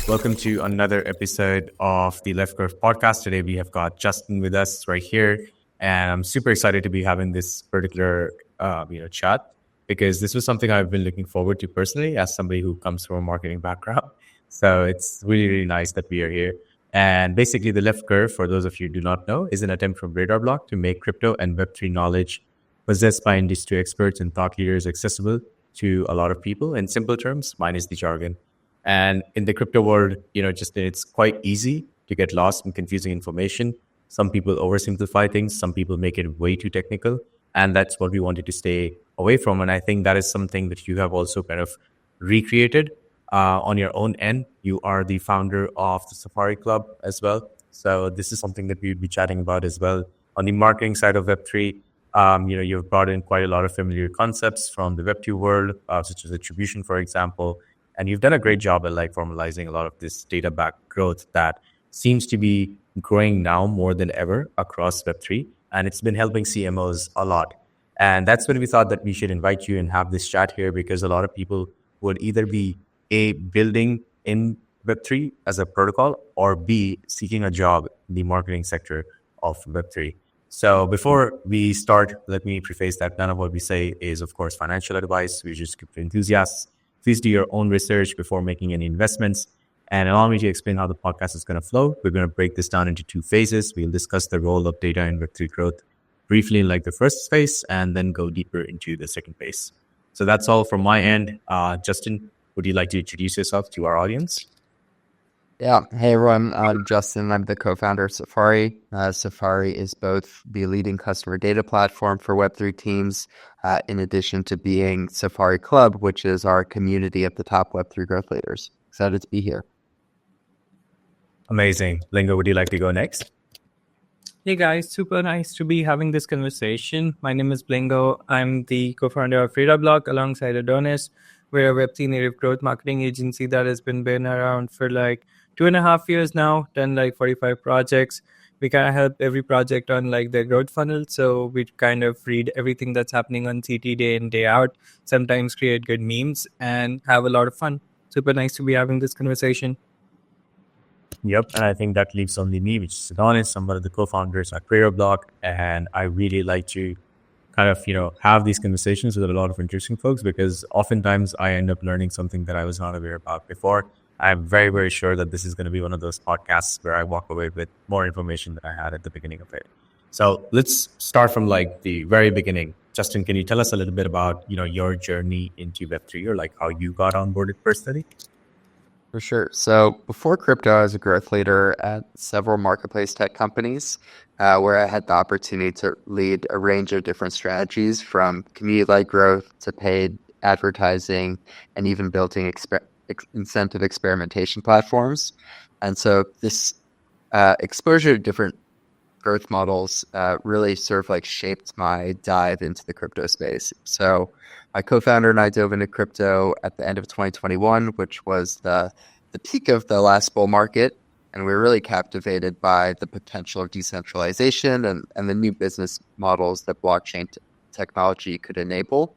Welcome to another episode of the Left Curve podcast. Today we have got Justin with us right here, and I'm super excited to be having this particular chat because this was something I've been looking forward to personally as somebody who comes from a marketing background. So it's really, really nice that we are here. And basically, the Left Curve, for those of you who do not know, is an attempt from Radar Block to make crypto and Web3 knowledge possessed by industry experts and thought leaders accessible to a lot of people in simple terms, minus the jargon. And in the crypto world, just it's quite easy to get lost in confusing information. Some people oversimplify things. Some people make it way too technical. And that's what we wanted to stay away from. And I think that is something that you have also kind of recreated on your own end. You are the founder of the Safary Club as well. So this is something that we'll be chatting about as well. On the marketing side of Web3, you've brought in quite a lot of familiar concepts from the Web2 world, such as attribution, for example. And you've done a great job at formalizing a lot of this data-backed growth that seems to be growing now more than ever across Web3. And it's been helping CMOs a lot. And that's when we thought that we should invite you and have this chat here, because a lot of people would either be A, building in Web3 as a protocol, or B, seeking a job in the marketing sector of Web3. So before we start, let me preface that none of what we say is, of course, financial advice. We're just crypto enthusiasts. Please do your own research before making any investments. And allow me to explain how the podcast is going to flow. We're going to break this down into two phases. We'll discuss the role of data in Web3 growth briefly in the first phase, and then go deeper into the second phase. So that's all from my end. Justin, would you like to introduce yourself to our audience? Yeah. Hey, everyone. I'm Justin. I'm the co-founder of Safary. Safary is both the leading customer data platform for Web3 teams, in addition to being Safary Club, which is our community of the top Web3 growth leaders. Excited to be here. Amazing. Lingo, would you like to go next? Hey guys, super nice to be having this conversation. My name is Blingo. I'm the co-founder of Radar Block alongside Adonis. We're a Web3 native growth marketing agency that has been around for 2.5 years now, done 45 projects. We kind of help every project on their growth funnel. So we kind of read everything that's happening on CT day in, day out, sometimes create good memes and have a lot of fun. Super nice to be having this conversation. Yep, and I think that leaves only me, which is Adonis. I'm one of the co-founders at Radar Block, and I really like to kind of, have these conversations with a lot of interesting folks, because oftentimes I end up learning something that I was not aware about before. I'm very, very sure that this is going to be one of those podcasts where I walk away with more information than I had at the beginning of it. So let's start from the very beginning. Justin, can you tell us a little bit about, your journey into Web3, or how you got onboarded personally? For sure. So before crypto, I was a growth leader at several marketplace tech companies, where I had the opportunity to lead a range of different strategies, from community-led growth to paid advertising, and even building incentive experimentation platforms. And so this exposure to different growth models really sort of shaped my dive into the crypto space. So my co-founder and I dove into crypto at the end of 2021, which was the peak of the last bull market. And we were really captivated by the potential of decentralization and the new business models that blockchain technology could enable.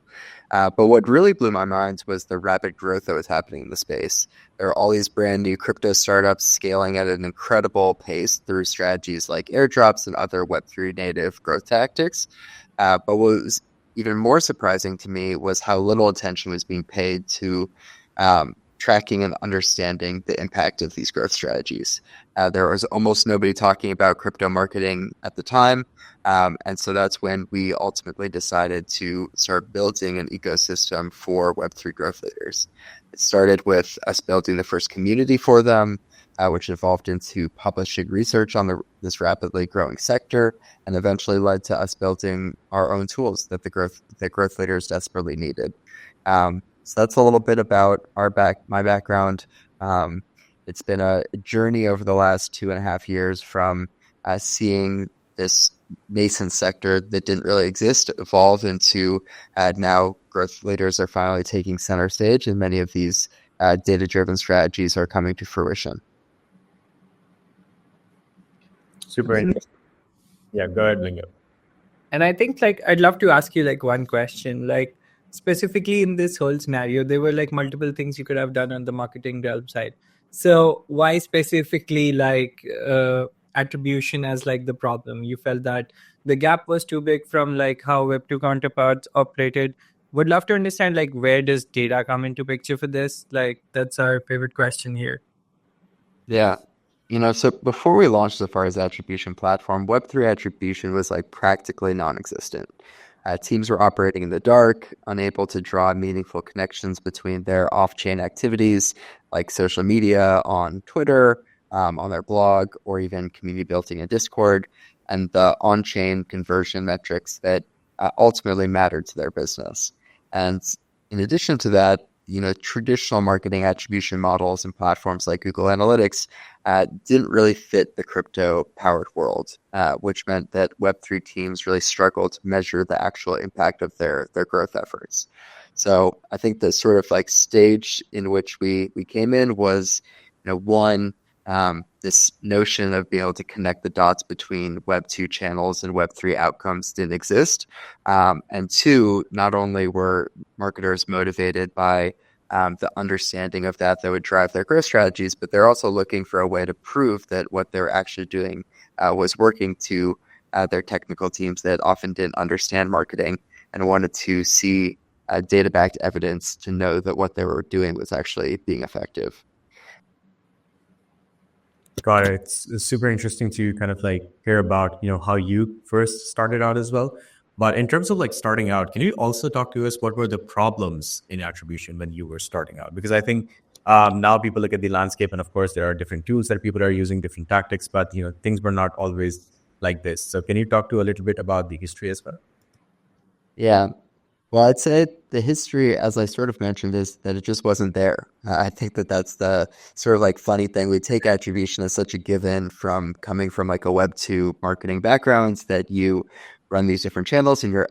But what really blew my mind was the rapid growth that was happening in the space. There are all these brand new crypto startups scaling at an incredible pace through strategies like airdrops and other Web3 native growth tactics. But what was even more surprising to me was how little attention was being paid to tracking and understanding the impact of these growth strategies. There was almost nobody talking about crypto marketing at the time. And so that's when we ultimately decided to start building an ecosystem for Web3 growth leaders. It started with us building the first community for them, which evolved into publishing research on this rapidly growing sector, and eventually led to us building our own tools that growth leaders desperately needed. So that's a little bit about my background. It's been a journey over the last 2.5 years from seeing this nascent sector that didn't really exist evolve into now growth leaders are finally taking center stage, and many of these data-driven strategies are coming to fruition. Super interesting. Yeah, go ahead, Lingo. And I think I'd love to ask you one question. Specifically in this whole scenario, there were multiple things you could have done on the marketing realm side. So why specifically like attribution as like the problem? You felt that the gap was too big from like how Web2 counterparts operated. Would love to understand like where does data come into picture for this? Like that's our favorite question here. Yeah. So before we launched Safari's attribution platform, Web3 attribution was like practically non-existent. Teams were operating in the dark, unable to draw meaningful connections between their off-chain activities like social media on Twitter, on their blog, or even community building in Discord, and the on-chain conversion metrics that ultimately mattered to their business. And in addition to that, traditional marketing attribution models and platforms like Google Analytics didn't really fit the crypto-powered world, which meant that Web3 teams really struggled to measure the actual impact of their growth efforts. So I think the sort of like stage in which we came in was, one, this notion of being able to connect the dots between Web2 channels and Web3 outcomes didn't exist. And two, not only were marketers motivated by the understanding of that would drive their growth strategies, but they're also looking for a way to prove that what they're actually doing was working to their technical teams that often didn't understand marketing and wanted to see data-backed evidence to know that what they were doing was actually being effective. Got it. It's super interesting to kind of like hear about, how you first started out as well. But in terms of like starting out, can you also talk to us what were the problems in attribution when you were starting out? Because I think now people look at the landscape and of course there are different tools that people are using, different tactics, but things were not always like this. So can you talk to a little bit about the history as well? Yeah. Well, I'd say the history, as I sort of mentioned, is that it just wasn't there. I think that that's the sort of like funny thing. We take attribution as such a given from coming from like a Web2 marketing background that you run these different channels and you're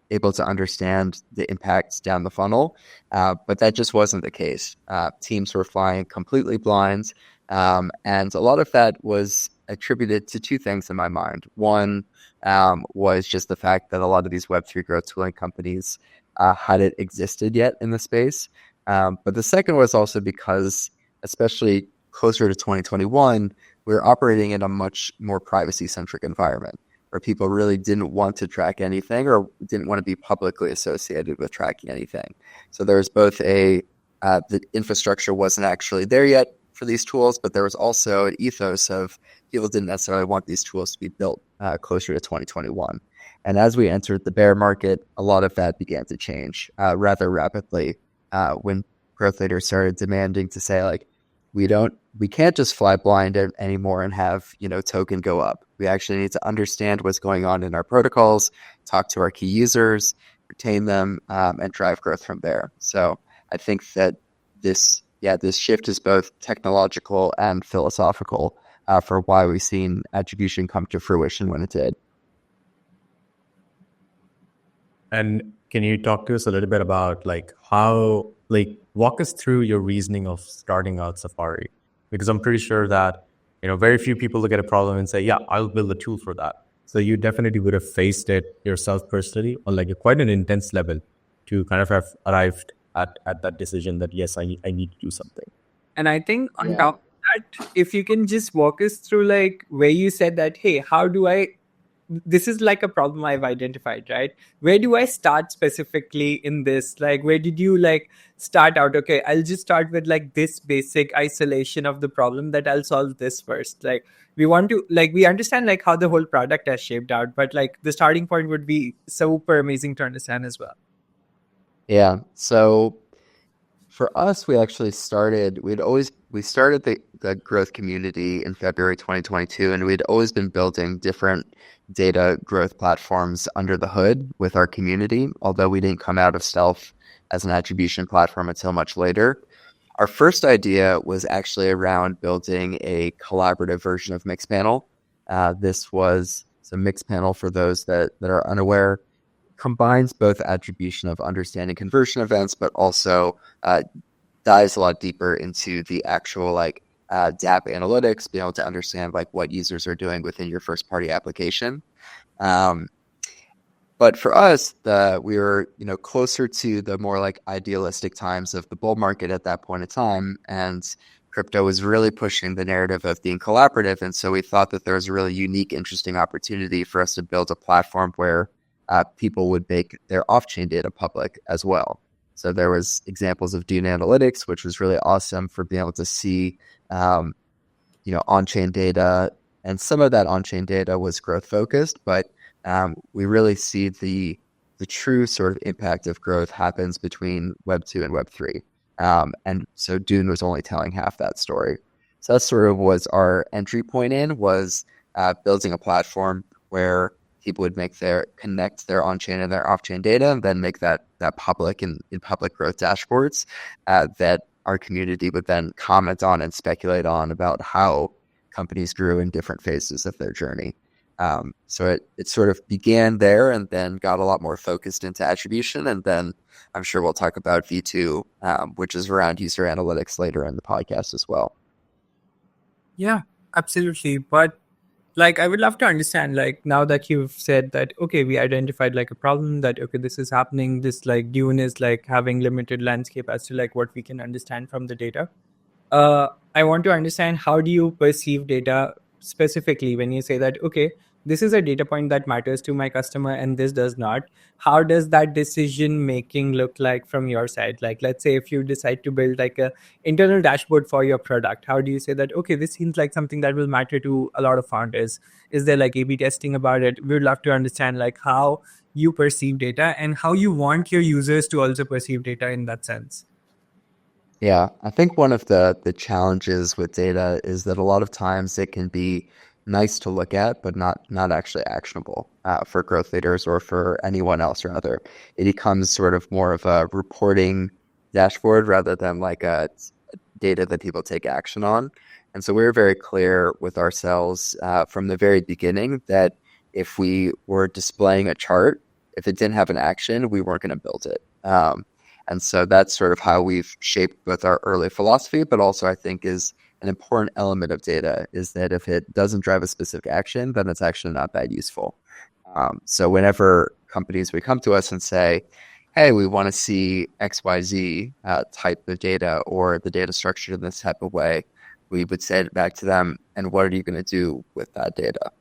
able to understand the impacts down the funnel. But that just wasn't the case. Teams were flying completely blind. And a lot of that was attributed to two things in my mind. One, was just the fact that a lot of these Web3 growth tooling companies hadn't existed yet in the space. But the second was also because, especially closer to 2021, we were operating in a much more privacy-centric environment where people really didn't want to track anything or didn't want to be publicly associated with tracking anything. So there was both the infrastructure wasn't actually there yet for these tools, but there was also an ethos of people didn't necessarily want these tools to be built closer to 2021. And as we entered the bear market, a lot of that began to change rather rapidly when growth leaders started demanding to say, like, we can't just fly blind anymore and have, token go up. We actually need to understand what's going on in our protocols, talk to our key users, retain them, and drive growth from there. So I think that this shift is both technological and philosophical for why we've seen attribution come to fruition when it did. And can you talk to us a little bit about like how, like, walk us through your reasoning of starting out Safary? Because I'm pretty sure that, very few people look at a problem and say, yeah, I'll build a tool for that. So you definitely would have faced it yourself personally on like quite an intense level to kind of have arrived at that decision that, yes, I need to do something. And I think on top of that, if you can just walk us through like where you said that, hey, how do I, this is like a problem I've identified, right? Where do I start specifically in this? Like, where did you like start out? Okay, I'll just start with like this basic isolation of the problem that I'll solve this first. Like we want to, like, we understand like how the whole product has shaped out, but like the starting point would be super amazing to understand as well. Yeah. So for us, we started the growth community in February 2022, and we'd always been building different data growth platforms under the hood with our community, although we didn't come out of stealth as an attribution platform until much later. Our first idea was actually around building a collaborative version of Mixpanel. This was a Mixpanel, for those that are unaware, combines both attribution of understanding conversion events, but also dives a lot deeper into the actual DApp analytics, being able to understand like what users are doing within your first party application. But for us, we were closer to the more like idealistic times of the bull market at that point in time, and crypto was really pushing the narrative of being collaborative. And so we thought that there was a really unique, interesting opportunity for us to build a platform where people would make their off-chain data public as well. So there was examples of Dune Analytics, which was really awesome for being able to see, on-chain data. And some of that on-chain data was growth focused, but we really see the true sort of impact of growth happens between Web2 and Web3. And so Dune was only telling half that story. So that sort of was our entry point was building a platform where people would connect their on-chain and their off-chain data and then make that public in public growth dashboards that our community would then comment on and speculate on about how companies grew in different phases of their journey. So it sort of began there and then got a lot more focused into attribution. And then I'm sure we'll talk about V2, which is around user analytics later in the podcast as well. Yeah, absolutely. But like, I would love to understand, like, now that you've said that, okay, we identified like a problem that, okay, this is happening. This like Dune is like having limited landscape as to like what we can understand from the data. I want to understand, how do you perceive data specifically when you say that, okay, this is a data point that matters to my customer and this does not? How does that decision making look like from your side? Like, let's say if you decide to build like a internal dashboard for your product, how do you say that, okay, this seems like something that will matter to a lot of founders? Is there like A/B testing about it? We would love to understand like how you perceive data and how you want your users to also perceive data in that sense. Yeah, I think one of the challenges with data is that a lot of times it can be nice to look at, but not actually actionable for growth leaders or for anyone else. Rather, it becomes sort of more of a reporting dashboard rather than like a data that people take action on. And so we were very clear with ourselves from the very beginning that if we were displaying a chart, if it didn't have an action, we weren't going to build it. And so that's sort of how we've shaped both our early philosophy, but also I think is an important element of data is that if it doesn't drive a specific action, then it's actually not that useful. So whenever companies would come to us and say, hey, we want to see XYZ type of data or the data structured in this type of way, we would say it back to them, and what are you going to do with that data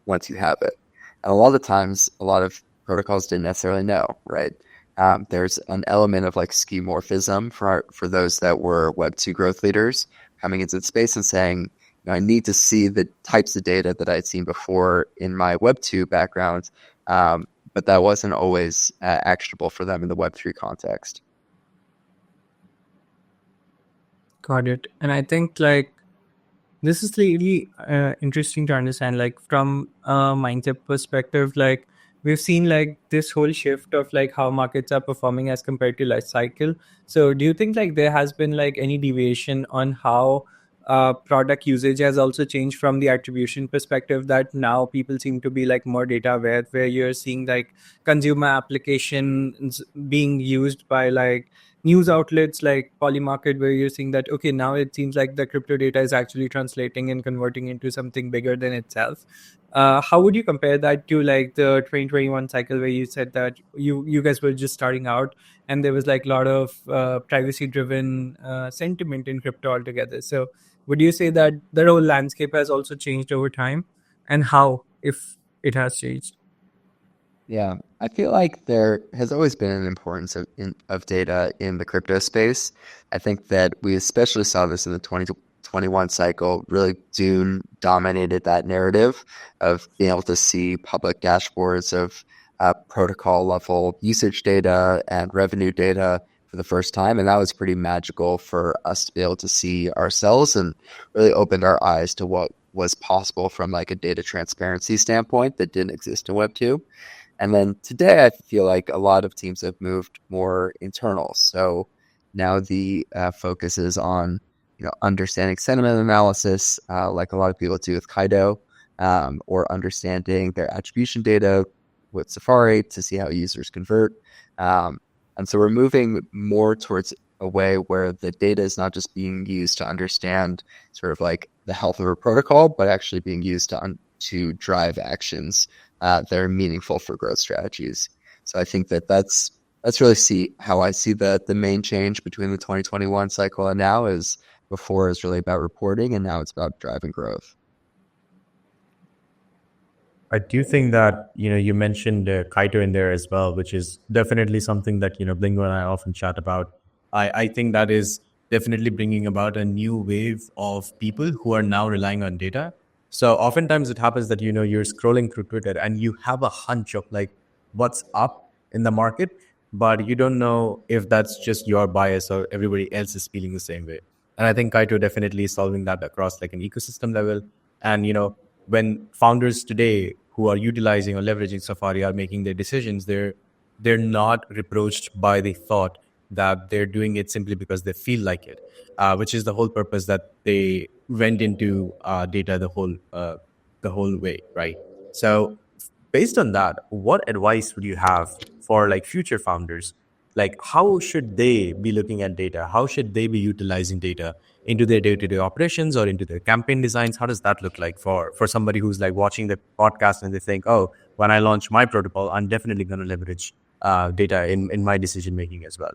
once you have it? And a lot of the times, a lot of protocols didn't necessarily know, right? There's an element of like skeuomorphism for those that were Web2 growth leaders coming into the space and saying, I need to see the types of data that I'd seen before in my Web2 background, but that wasn't always actionable for them in the Web3 context. Got it. And I think like this is really interesting to understand, like from a mindset perspective, like we've seen like this whole shift of like how markets are performing as compared to life cycle. So do you think like there has been like any deviation on how product usage has also changed from the attribution perspective, that now people seem to be like more data aware, where you're seeing like consumer applications being used by like news outlets like Polymarket, where you're seeing that, okay, now it seems like the crypto data is actually translating and converting into something bigger than itself. How would you compare that to like the 2021 cycle, where you said that you guys were just starting out and there was like a lot of privacy driven sentiment in crypto altogether? So would you say that the whole landscape has also changed over time, and how, if it has changed? Yeah, I feel like there has always been an importance of data in the crypto space. I think that we especially saw this in the 2021 cycle. Really, Dune dominated that narrative of being able to see public dashboards of protocol level usage data and revenue data for the first time. And that was pretty magical for us to be able to see ourselves, and really opened our eyes to what was possible from like a data transparency standpoint that didn't exist in Web2. And then today, I feel like a lot of teams have moved more internal. So now the focus is on understanding sentiment analysis, like a lot of people do with Kaido, or understanding their attribution data with Safary to see how users convert. And so we're moving more towards a way where the data is not just being used to understand sort of like the health of a protocol, but actually being used to drive actions that are meaningful for growth strategies. So I think that's really how I see the main change between the 2021 cycle and now is before is really about reporting, and now it's about driving growth. I do think that, you mentioned Kaito in there as well, which is definitely something that, Blingo and I often chat about. I think that is definitely bringing about a new wave of people who are now relying on data. So oftentimes it happens that, you're scrolling through Twitter and you have a hunch of like what's up in the market, but you don't know if that's just your bias or everybody else is feeling the same way. And I think Kaito definitely is solving that across like an ecosystem level. And, when founders today who are utilizing or leveraging Safari are making their decisions, they're not reproached by the thought that they're doing it simply because they feel like it, which is the whole purpose that they went into data the whole way, right? So based on that, what advice would you have for like future founders? Like, how should they be looking at data? How should they be utilizing data into their day-to-day operations or into their campaign designs? How does that look like for somebody who's like watching the podcast and they think, oh, when I launch my protocol, I'm definitely going to leverage data in my decision making as well.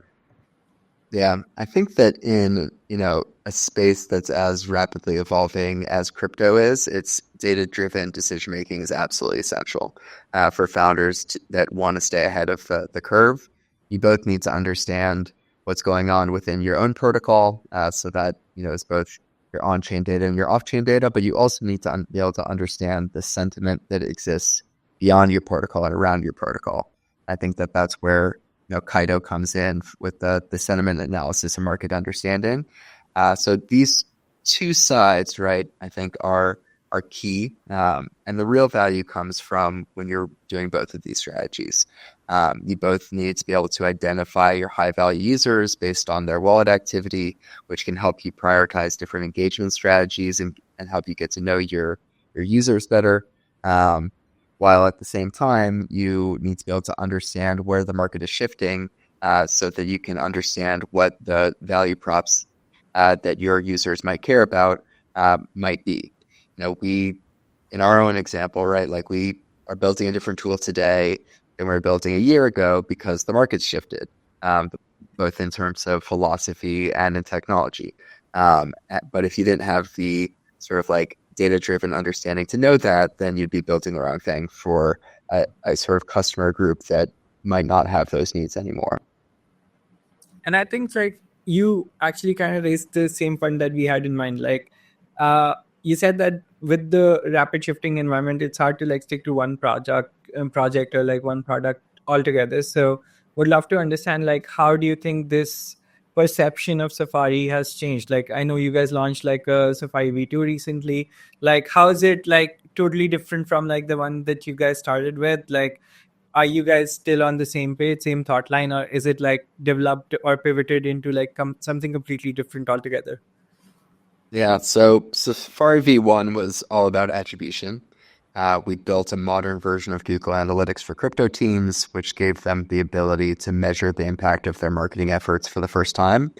Yeah, I think that in, a space that's as rapidly evolving as crypto is, it's data-driven decision making is absolutely essential for founders that want to stay ahead of the curve. You both need to understand what's going on within your own protocol, so that, it's both your on-chain data and your off-chain data, but you also need to be able to understand the sentiment that exists beyond your protocol and around your protocol. I think that that's where Kaito comes in with the sentiment analysis and market understanding. So these two sides, right, I think are key. And the real value comes from when you're doing both of these strategies. You both need to be able to identify your high value users based on their wallet activity, which can help you prioritize different engagement strategies and help you get to know your users better. While at the same time, you need to be able to understand where the market is shifting, so that you can understand what the value props that your users might care about might be. We, in our own example, right, like we are building a different tool today than we were building a year ago because the market's shifted, both in terms of philosophy and in technology. But if you didn't have the sort of like data-driven understanding to know that, then you'd be building the wrong thing for a sort of customer group that might not have those needs anymore. And I think like you actually kind of raised the same point that we had in mind. Like you said that with the rapid shifting environment, it's hard to like stick to one project or like one product altogether. So would love to understand like how do you think this perception of Safari has changed? Like I know you guys launched like a Safari V2 recently. Like how is it like totally different from like the one that you guys started with? Like are you guys still on the same page, same thought line, or is it like developed or pivoted into like something completely different altogether? Yeah, so Safari V1 was all about attribution. We built a modern version of Google Analytics for crypto teams, which gave them the ability to measure the impact of their marketing efforts for the first time.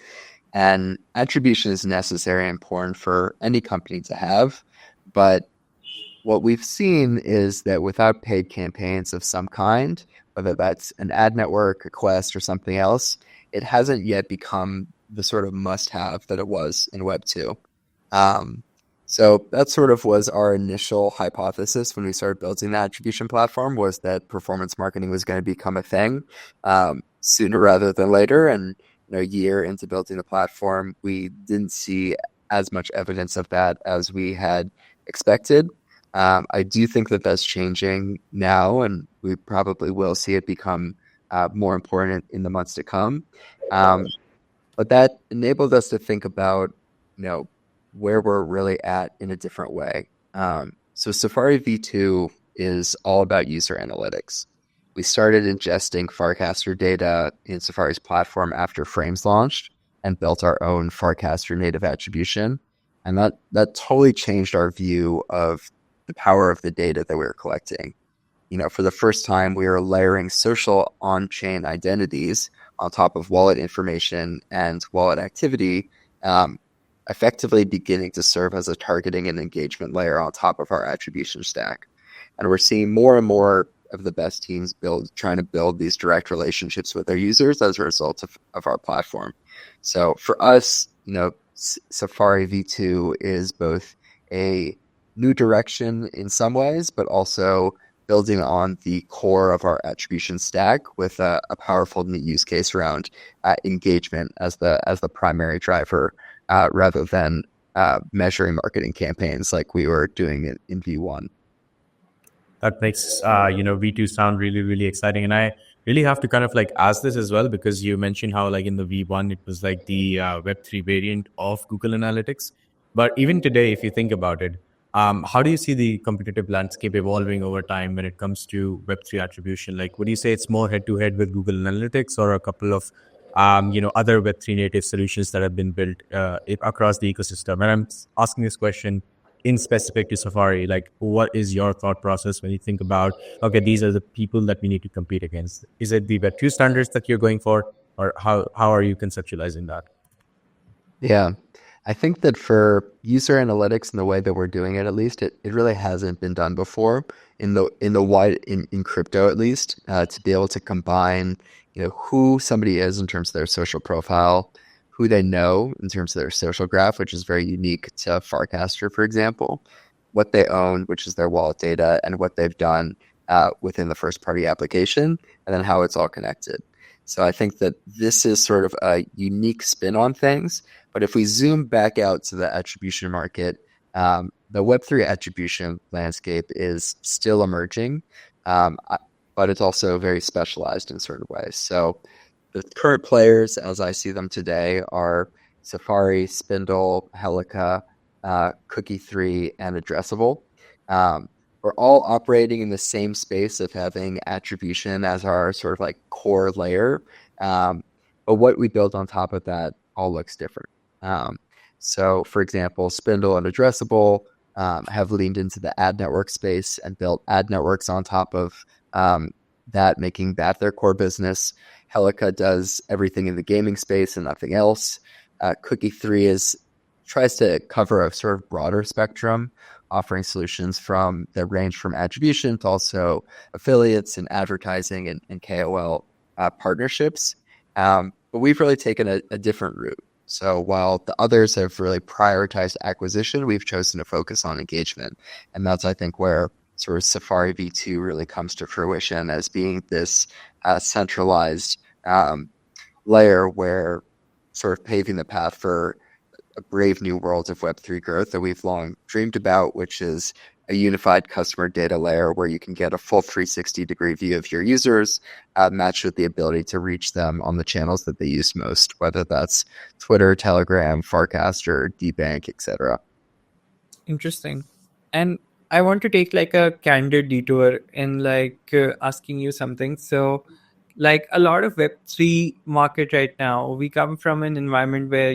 And attribution is necessary and important for any company to have. But what we've seen is that without paid campaigns of some kind, whether that's an ad network, a Quest, or something else, it hasn't yet become the sort of must-have that it was in Web2. So that sort of was our initial hypothesis when we started building the attribution platform, was that performance marketing was going to become a thing sooner rather than later. And a year into building the platform, we didn't see as much evidence of that as we had expected. I do think that that's changing now, and we probably will see it become more important in the months to come. But that enabled us to think about, where we're really at in a different way. So Safari V2 is all about user analytics. We started ingesting Farcaster data in Safari's platform after Frames launched and built our own Farcaster native attribution. And that totally changed our view of the power of the data that we were collecting. For the first time, we were layering social on-chain identities on top of wallet information and wallet activity, effectively beginning to serve as a targeting and engagement layer on top of our attribution stack. And we're seeing more and more of the best teams trying to build these direct relationships with their users as a result of our platform. So for us, Safari V2 is both a new direction in some ways, but also building on the core of our attribution stack with a powerful new use case around engagement as the primary driver, rather than measuring marketing campaigns like we were doing in V1. That makes V2 sound really, really exciting. And I really have to kind of like ask this as well, because you mentioned how like in the V1 it was like the Web3 variant of Google Analytics. But even today, if you think about it, how do you see the competitive landscape evolving over time when it comes to Web3 attribution? Like, would you say it's more head to head with Google Analytics, or a couple of other Web3 native solutions that have been built across the ecosystem? And I'm asking this question in specific to Safari. Like, what is your thought process when you think about, okay, these are the people that we need to compete against? Is it the Web2 standards that you're going for, or how are you conceptualizing that? Yeah. I think that for user analytics and the way that we're doing it, at least, it really hasn't been done before in crypto, at least, to be able to combine, who somebody is in terms of their social profile, who they know in terms of their social graph, which is very unique to Farcaster, for example, what they own, which is their wallet data, and what they've done within the first party application, and then how it's all connected. So I think that this is sort of a unique spin on things. But if we zoom back out to the attribution market, the Web3 attribution landscape is still emerging, but it's also very specialized in certain ways. So the current players, as I see them today, are Safari, Spindle, Helica, Cookie3, and Addressable. We're all operating in the same space of having attribution as our sort of like core layer. But what we build on top of that all looks different. So for example, Spindle and Addressable have leaned into the ad network space and built ad networks on top of that, making that their core business. Helica does everything in the gaming space and nothing else. Cookie3 tries to cover a sort of broader spectrum, offering solutions that range from attribution to also affiliates and advertising and KOL partnerships. But we've really taken a different route. So while the others have really prioritized acquisition, we've chosen to focus on engagement. And that's, I think, where sort of Safari V2 really comes to fruition as being this centralized layer where sort of paving the path for a brave new world of Web3 growth that we've long dreamed about, which is a unified customer data layer where you can get a full 360-degree view of your users, matched with the ability to reach them on the channels that they use most, whether that's Twitter, Telegram, Farcaster, DBank, etc. Interesting. And I want to take like a candid detour in asking you something. So like a lot of Web3 market right now, we come from an environment where,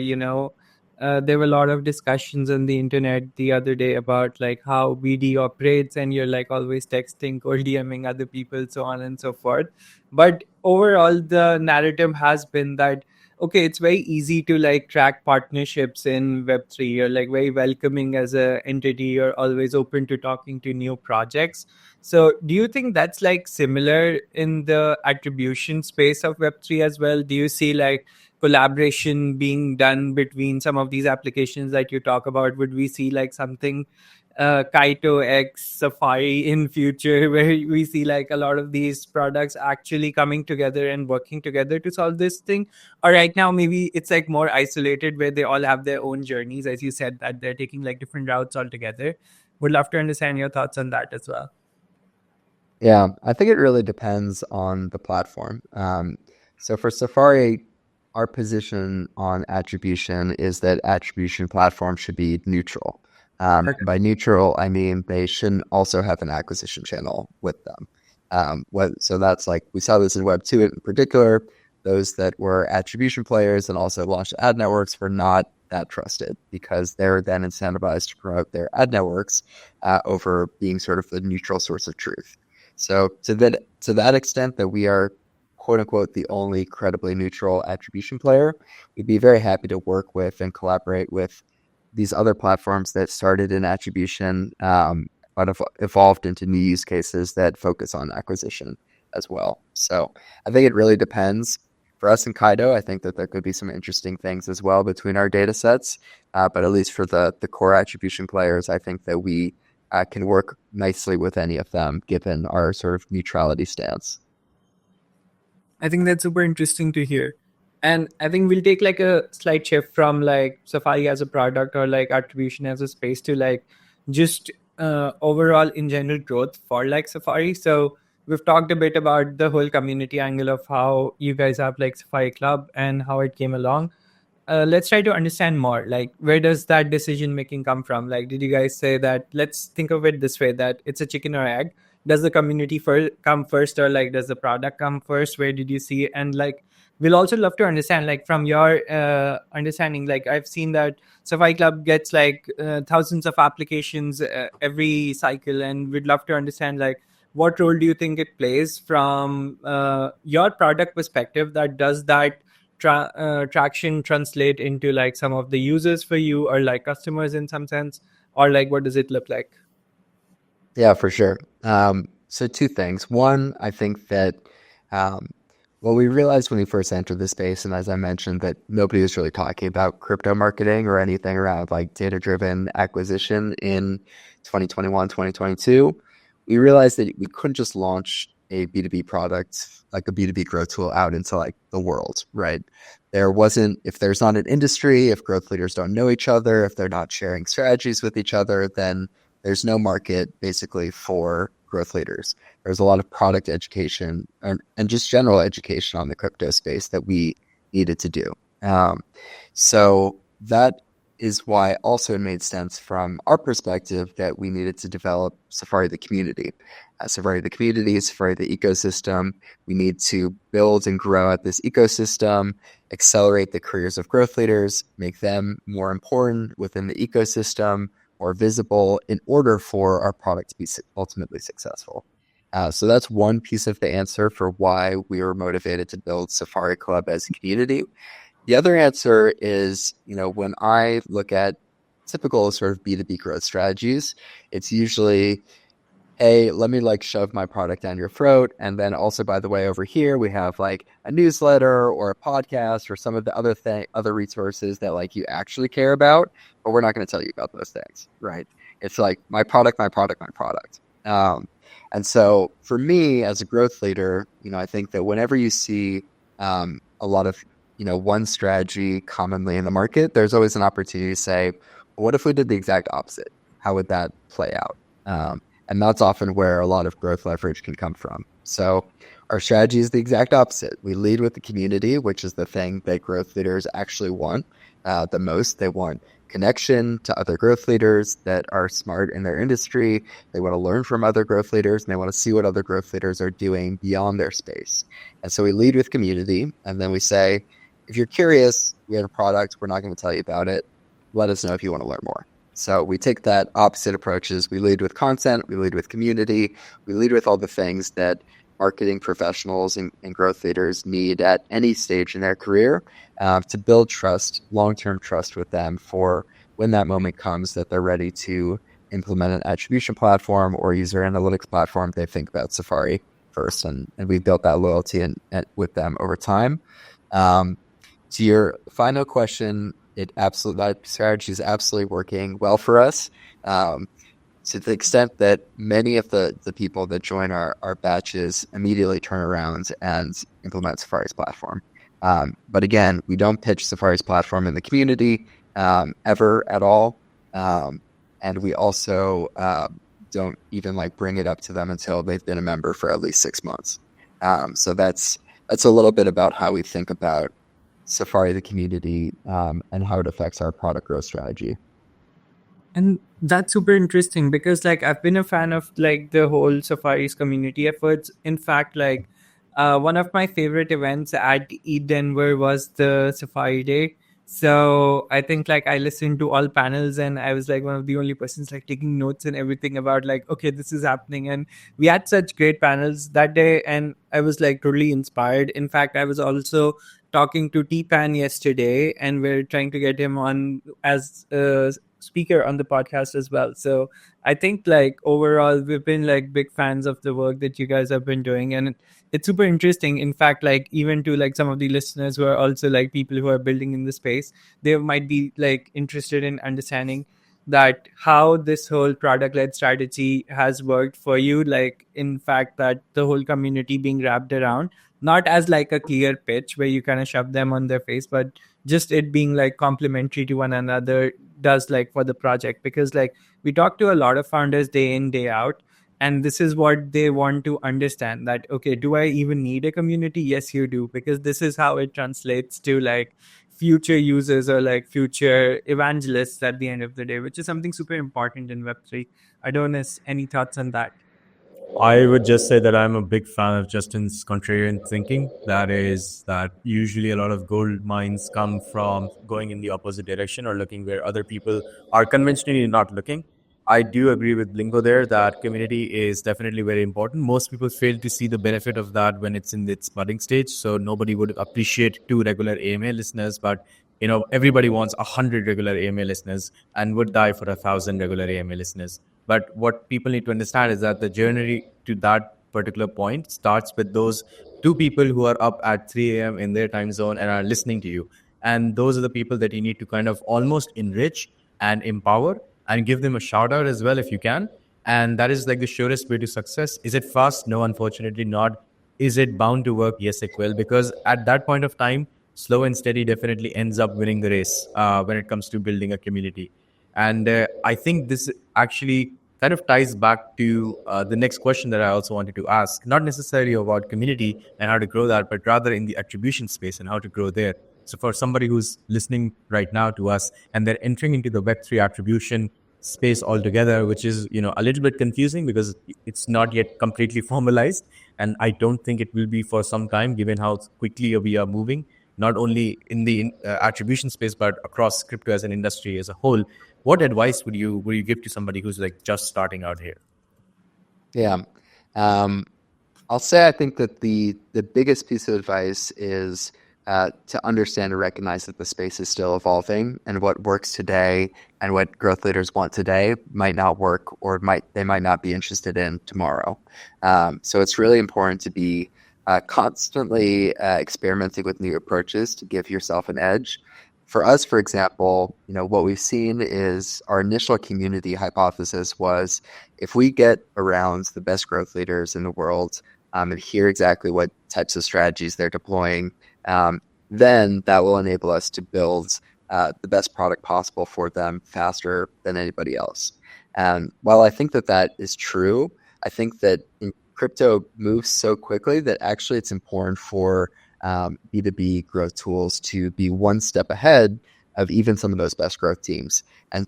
there were a lot of discussions on the internet the other day about like how BD operates, and you're like always texting or DMing other people, so on and so forth. But overall, the narrative has been that, okay, it's very easy to like track partnerships in Web3. You're like very welcoming as a entity. You're always open to talking to new projects. So do you think that's like similar in the attribution space of Web3 as well? Do you see like collaboration being done between some of these applications that you talk about? Would we see like something Kaito X Safari in future, where we see like a lot of these products actually coming together and working together to solve this thing? Or right now maybe it's like more isolated, where they all have their own journeys, as you said, that they're taking like different routes altogether? Would love to understand your thoughts on that as well. Yeah, I think it really depends on the platform. So for Safari, our position on attribution is that attribution platform should be neutral. By neutral, I mean they shouldn't also have an acquisition channel with them. So that's like, we saw this in Web2 in particular. Those that were attribution players and also launched ad networks were not that trusted, because they're then incentivized to promote their ad networks over being sort of the neutral source of truth. So to that extent that we are, quote unquote, the only credibly neutral attribution player, we'd be very happy to work with and collaborate with these other platforms that started in attribution, but have evolved into new use cases that focus on acquisition as well. So I think it really depends. for us in Kaido, I think that there could be some interesting things as well between our data sets. But at least for the core attribution players, I think that we can work nicely with any of them, given our sort of neutrality stance. I think that's super interesting to hear. And I think we'll take like a slight shift from like Safari as a product or like attribution as a space to like just overall in general growth for like Safari. So we've talked a bit about the whole community angle of how you guys have like Safari Club and how it came along. Let's try to understand more. Like, where does that decision making come from? Like, did you guys say that? Let's think of it this way: that it's a chicken or egg. Does the community come first, or like does the product come first? Where did you see? And like, we'll also love to understand, like, from your understanding. Like, I've seen that Safari Club gets like thousands of applications every cycle, and we'd love to understand like what role do you think it plays from your product perspective that does that traction translate into like some of the users for you or like customers in some sense, or like what does it look like? Yeah, for sure. So two things. One, I think that what we realized when we first entered the space, and as I mentioned, that nobody was really talking about crypto marketing or anything around like data-driven acquisition in 2021, 2022. We realized that we couldn't just launch a B2B product, like a B2B growth tool out into like the world, right? If there's not an industry, if growth leaders don't know each other, if they're not sharing strategies with each other, then there's no market basically for growth leaders. There's a lot of product education and just general education on the crypto space that we needed to do. So that is why also it made sense from our perspective that we needed to develop Safari the community. Safari the community, Safari the ecosystem. We need to build and grow out this ecosystem, accelerate the careers of growth leaders, make them more important within the ecosystem, more visible in order for our product to be ultimately successful. So that's one piece of the answer for why we were motivated to build Safari Club as a community. The other answer is, when I look at typical sort of B2B growth strategies, it's usually, hey, let me like shove my product down your throat. And then also, by the way, over here, we have like a newsletter or a podcast or some of the other resources that like you actually care about, but we're not going to tell you about those things, right? It's like my product, my product, my product. And so for me as a growth leader, I think that whenever you see a lot of one strategy commonly in the market, there's always an opportunity to say, well, what if we did the exact opposite? How would that play out? And that's often where a lot of growth leverage can come from. So our strategy is the exact opposite. We lead with the community, which is the thing that growth leaders actually want the most. They want connection to other growth leaders that are smart in their industry. They want to learn from other growth leaders, and they want to see what other growth leaders are doing beyond their space. And so we lead with community, and then we say, if you're curious, we have a product, we're not going to tell you about it. Let us know if you want to learn more. So we take that opposite approaches. We lead with content, we lead with community, we lead with all the things that marketing professionals and growth leaders need at any stage in their career to build trust, long-term trust with them for when that moment comes that they're ready to implement an attribution platform or user analytics platform. They think about Safari first, and we built that loyalty with them over time. To your final question, that strategy is absolutely working well for us. To the extent that many of the people that join our batches immediately turn around and implement Safari's platform. But again, we don't pitch Safari's platform in the community ever at all. And we also don't even like bring it up to them until they've been a member for at least 6 months. So that's a little bit about how we think about Safari the community and how it affects our product growth strategy. And that's super interesting because like I've been a fan of like the whole Safari's community efforts. In fact, like one of my favorite events at Denver was the Safari Day. So I think like I listened to all panels and I was like one of the only persons like taking notes and everything about like, okay, this is happening. And we had such great panels that day and I was like totally inspired. In fact, I was also talking to T-Pan yesterday and we're trying to get him on as speaker on the podcast as well. So I think like overall we've been like big fans of the work that you guys have been doing, and it's super interesting. In fact, like even to like some of the listeners who are also like people who are building in the space, they might be like interested in understanding that how this whole product led strategy has worked for you, like in fact that the whole community being wrapped around, not as like a clear pitch where you kind of shove them on their face, but just it being like complementary to one another does like for the project. Because like we talk to a lot of founders day in day out, and this is what they want to understand, that okay, do I even need a community? Yes, you do, because this is how it translates to like future users or like future evangelists at the end of the day, which is something super important in Web3. I don't know any thoughts on that. I would just say that I'm a big fan of Justin's contrarian thinking. That is, that usually a lot of gold mines come from going in the opposite direction or looking where other people are conventionally not looking. I do agree with Blingo there that community is definitely very important. Most people fail to see the benefit of that when it's in its budding stage. So nobody would appreciate 2 regular AMA listeners, but everybody wants 100 regular AMA listeners and would die for 1,000 regular AMA listeners. But what people need to understand is that the journey to that particular point starts with those 2 people who are up at 3 a.m. in their time zone and are listening to you. And those are the people that you need to kind of almost enrich and empower and give them a shout out as well if you can. And that is like the surest way to success. Is it fast? No, unfortunately not. Is it bound to work? Yes, it will. Because at that point of time, slow and steady definitely ends up winning the race when it comes to building a community. And I think this actually kind of ties back to the next question that I also wanted to ask, not necessarily about community and how to grow that, but rather in the attribution space and how to grow there. So for somebody who's listening right now to us and they're entering into the Web3 attribution space altogether, which is, a little bit confusing because it's not yet completely formalized. And I don't think it will be for some time, given how quickly we are moving, not only in the attribution space, but across crypto as an industry as a whole. What advice would you give to somebody who's like just starting out here? Yeah. I'll say I think that the biggest piece of advice is to understand and recognize that the space is still evolving, and what works today and what growth leaders want today might not work, or they might not be interested in tomorrow. So it's really important to be constantly experimenting with new approaches to give yourself an edge. For us, for example, what we've seen is our initial community hypothesis was, if we get around the best growth leaders in the world and hear exactly what types of strategies they're deploying, then that will enable us to build the best product possible for them faster than anybody else. And while I think that that is true, I think that crypto moves so quickly that actually it's important for B2B growth tools to be one step ahead of even some of those best growth teams. And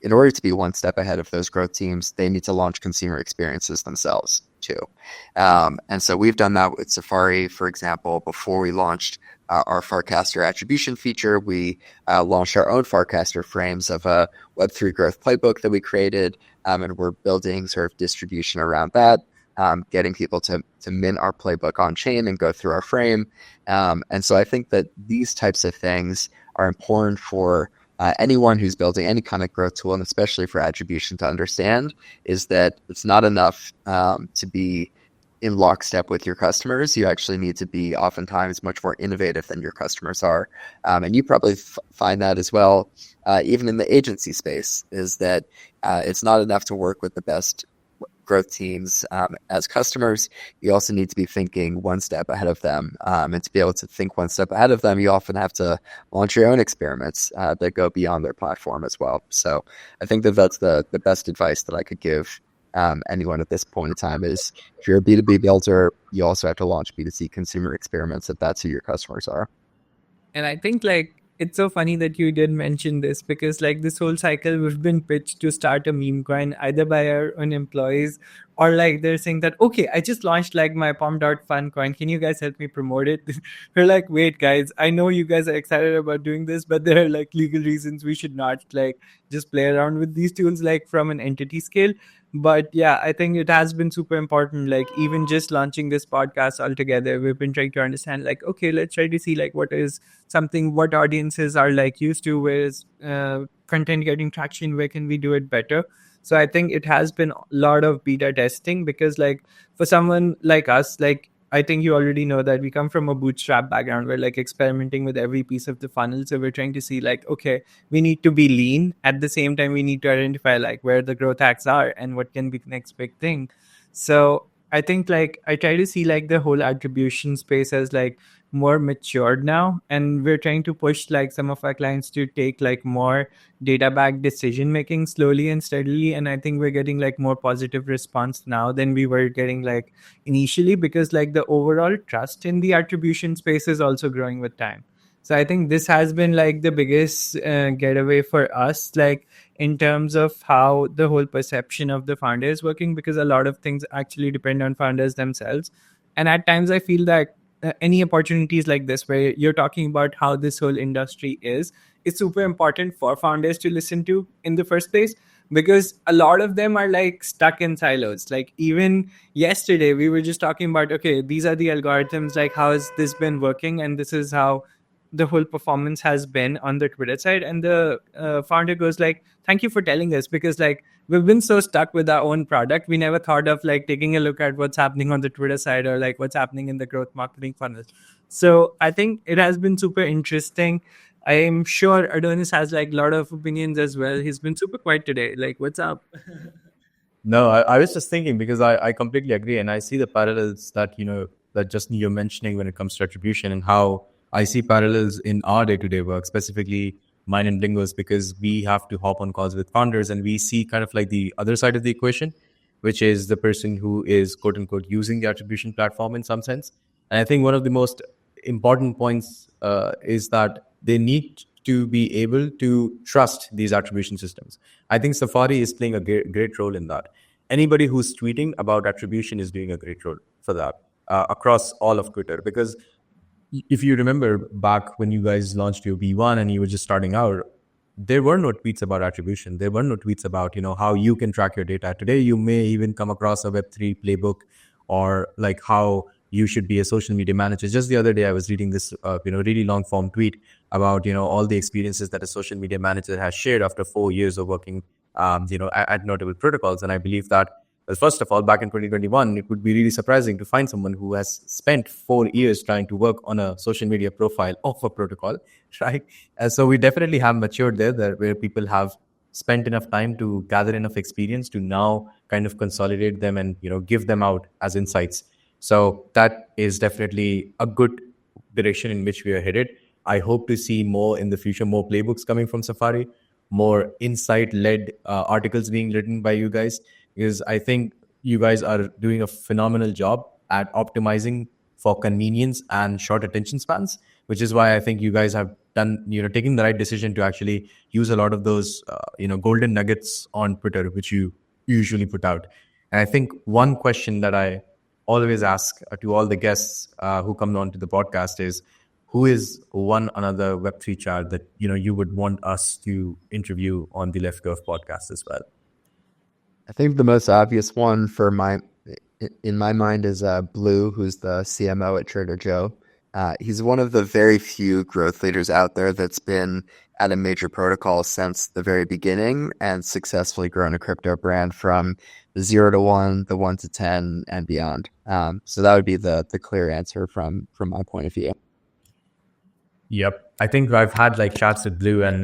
in order to be one step ahead of those growth teams, they need to launch consumer experiences themselves too. And so we've done that with Safary, for example. Before we launched our Farcaster attribution feature, we launched our own Farcaster frames of a Web3 growth playbook that we created, and we're building sort of distribution around that. Getting people to mint our playbook on chain and go through our frame. And so I think that these types of things are important for anyone who's building any kind of growth tool, and especially for attribution, to understand, is that it's not enough to be in lockstep with your customers. You actually need to be oftentimes much more innovative than your customers are. And you probably find that as well, even in the agency space, is that it's not enough to work with the best growth teams as customers. You also need to be thinking one step ahead of them. And to be able to think one step ahead of them, you often have to launch your own experiments that go beyond their platform as well. So I think that that's the best advice that I could give anyone at this point in time is, if you're a B2B builder, you also have to launch B2C consumer experiments if that's who your customers are. And I think like it's so funny that you did mention this, because like this whole cycle we've been pitched to start a meme coin either by our own employees, or like they're saying that, okay, I just launched like my Pom.fun coin, can you guys help me promote it? We're like, wait guys, I know you guys are excited about doing this, but there are like legal reasons we should not like just play around with these tools like from an entity scale. But yeah, I think it has been super important. Like even just launching this podcast altogether, we've been trying to understand like, okay, let's try to see like what is something, what audiences are like used to, where is content getting traction, where can we do it better. So I think it has been a lot of beta testing, because like for someone like us, like I think you already know that we come from a bootstrap background. We're like experimenting with every piece of the funnel. So we're trying to see like, okay, we need to be lean. At the same time, we need to identify like where the growth hacks are and what can be the next big thing. So I think like I try to see like the whole attribution space as like more matured now, and we're trying to push like some of our clients to take like more data backed decision making slowly and steadily. And I think we're getting like more positive response now than we were getting like initially, because like the overall trust in the attribution space is also growing with time. So I think this has been like the biggest getaway for us, like in terms of how the whole perception of the founder is working, because a lot of things actually depend on founders themselves. And at times I feel that any opportunities like this where you're talking about how this whole industry is, it's super important for founders to listen to in the first place, because a lot of them are like stuck in silos. Like even yesterday we were just talking about, okay, these are the algorithms, like how has this been working, and this is how the whole performance has been on the Twitter side. And the founder goes like, thank you for telling us, because like we've been so stuck with our own product, we never thought of like taking a look at what's happening on the Twitter side, or like what's happening in the growth marketing funnels. So I think it has been super interesting. I'm sure Adonis has like a lot of opinions as well. He's been super quiet today. Like, what's up? No, I was just thinking because I completely agree, and I see the parallels that that Justin you're mentioning when it comes to attribution, and how I see parallels in our day-to-day work, specifically mine and Blingo's, because we have to hop on calls with founders, and we see kind of like the other side of the equation, which is the person who is quote unquote using the attribution platform in some sense. And I think one of the most important points is that they need to be able to trust these attribution systems. I think Safari is playing a great role in that. Anybody who's tweeting about attribution is doing a great role for that across all of Twitter. Because if you remember back when you guys launched your V1 and you were just starting out, there were no tweets about attribution. There were no tweets about how you can track your data. Today, you may even come across a Web3 playbook, or like how you should be a social media manager. Just the other day, I was reading this really long form tweet about all the experiences that a social media manager has shared after 4 years of working at notable protocols. And I believe that, well, first of all, back in 2021, it would be really surprising to find someone who has spent 4 years trying to work on a social media profile of a protocol, right? And so we definitely have matured there, where people have spent enough time to gather enough experience to now kind of consolidate them and give them out as insights. So that is definitely a good direction in which we are headed. I hope to see more in the future, more playbooks coming from Safari, more insight-led articles being written by you guys, because I think you guys are doing a phenomenal job at optimizing for convenience and short attention spans, which is why I think you guys have done, taking the right decision to actually use a lot of those, golden nuggets on Twitter, which you usually put out. And I think one question that I always ask to all the guests who come on to the podcast is, who is one another Web3 chat that you would want us to interview on the Left Curve podcast as well? I think the most obvious one in my mind is Blue, who's the CMO at Trader Joe. He's one of the very few growth leaders out there that's been at a major protocol since the very beginning and successfully grown a crypto brand from the 0 to 1, the 1 to 10, and beyond. So that would be the clear answer from my point of view. Yep. I think I've had like chats with Blue, and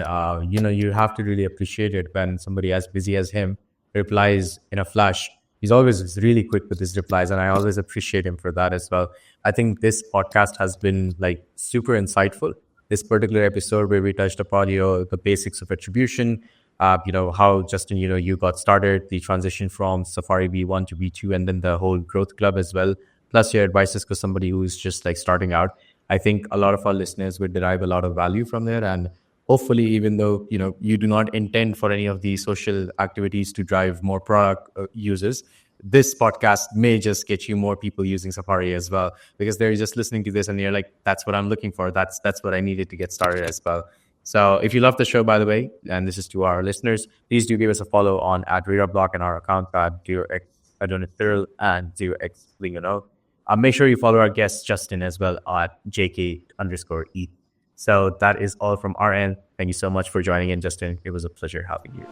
you have to really appreciate it when somebody as busy as him replies in a flash. He's always really quick with his replies, and I always appreciate him for that as well. I think this podcast has been like super insightful. This particular episode where we touched upon the basics of attribution, how Justin, you got started, the transition from Safari V1 to V2, and then the whole growth club as well. Plus your advices for somebody who's just like starting out. I think a lot of our listeners would derive a lot of value from there. And hopefully, even though, you do not intend for any of these social activities to drive more product users, this podcast may just get you more people using Safari as well, because they're just listening to this and they're like, that's what I'm looking for. That's what I needed to get started as well. So if you love the show, by the way, and this is to our listeners, please do give us a follow on @RadarBlock and our account at 0x Adonis Cyril and 0x Lingono. Make sure you follow our guest Justin as well at JK_ETH. So that is all from our end. Thank you so much for joining in, Justin. It was a pleasure having you.